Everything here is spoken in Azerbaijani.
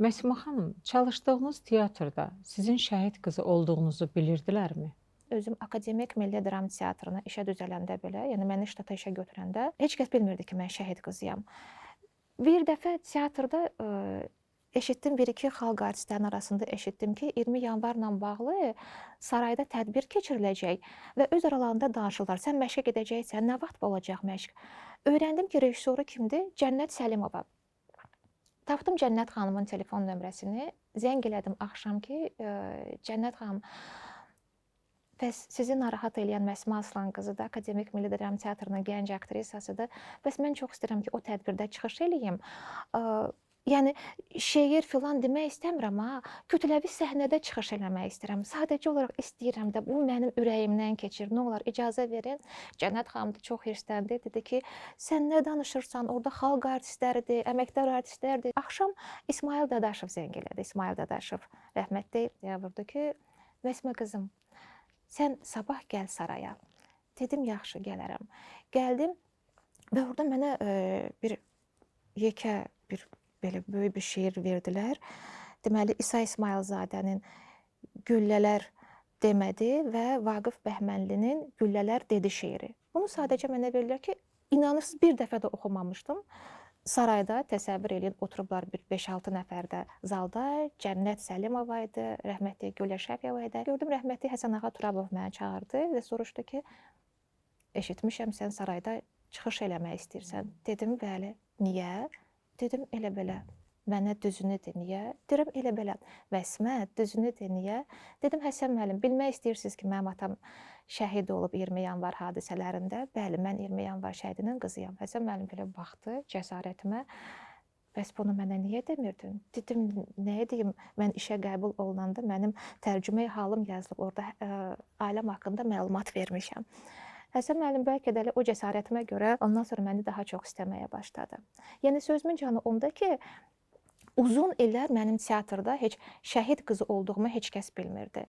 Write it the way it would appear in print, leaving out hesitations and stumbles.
Məsumə xanım, çalışdığınız teatrda sizin şəhid qızı olduğunuzu bilirdilərmi? Özüm Akademik Milli Dram Teatrına işə düzələndə belə, yəni məni ştata işə götürəndə heç kəs bilmirdi ki, mən şəhid qızıyam. Bir dəfə teatrda eşitdim, bir-iki xalq artistlərinin arasında eşitdim ki, 20 yanvarla bağlı sarayda tədbir keçiriləcək və öz aralarında danışırlar. Sən məşqə gedəcəksən, nə vaxt olacaq məşq? Öyrəndim ki, rejissoru kimdir? Cənnət Səlimova. Tapdım Cənnət xanımın telefon nömrəsini, zəng elədim axşam ki, Cənnət xanım, bəs sizi narahat eləyən Məsmə Aslan qızı da Akademik Milli Dram Teatrının gənc aktrisasıdır. Bəs mən çox istəyirəm ki, o tədbirdə çıxış eləyim. Yəni şeir filan demək istəmirəm ha, kütləvi səhnədə çıxış eləmək istəyirəm. Sadəcə olaraq istəyirəm də, bu mənim ürəyimdən keçir. Nə olar, icazə verin. Cənnət xanım da çox hirsləndi. Dedi ki, sən nə danışırsan? Orada xalq artistləridir, əməkdar artistlərdir. Axşam İsmail Dadaşov zəng elədi. İsmail Dadaşov rəhmətli vurdu ki, Məsmə qızım, sən sabah gəl saraya. Dedim, yaxşı, gələrəm. Gəldim və orada mənə bir yekə, bir belə böyük bir şeir verdilər. Deməli, İsa İsmayılzadənin Güllələr demədi və Vaqif Bəhmənlinin Güllələr dedi şeiri. Bunu sadəcə mənə verirlər ki, inanırsınız, bir dəfə də oxumamışdım. Sarayda təsəvvür eləyin, oturublar bir 5-6 nəfər də zalda. Cənnət Səlimova idi, rəhmətli Gülə Şəfiyeva idi. Gördüm, rəhmətli Həsən ağa Turabov məni çağırdı və soruşdu ki, eşitmişəm sən sarayda çıxış eləmək istəyirsən. Dedim, bəli. Niyə? Dedim, elə belə. Mənə düzünü de, niyə? Deyirəm, elə belə. Məsmə, düzünü de, niyə? Dedim, Həsən müəllim, bilmək istəyirsiniz ki, mənim atam şəhid olub 20 yanvar hadisələrində. Bəli, mən 20 yanvar şəhidinin qızıyam. Həsən müəllim belə baxdı cəsarətimə. Bəs bunu mənə niyə demirdin? Dedim, nəyə deyim, mən işə qəbul olunanda mənim tərcümə halım yazılıb, orada ailəm haqqında məlumat vermişəm. Həsən müəllim bəlkə də o cəsarətimə görə ondan sonra məni daha çox istəməyə başladı. Yəni sözümün canı onda ki, uzun illər mənim teatrda heç şəhid qızı olduğumu heç kəs bilmirdi.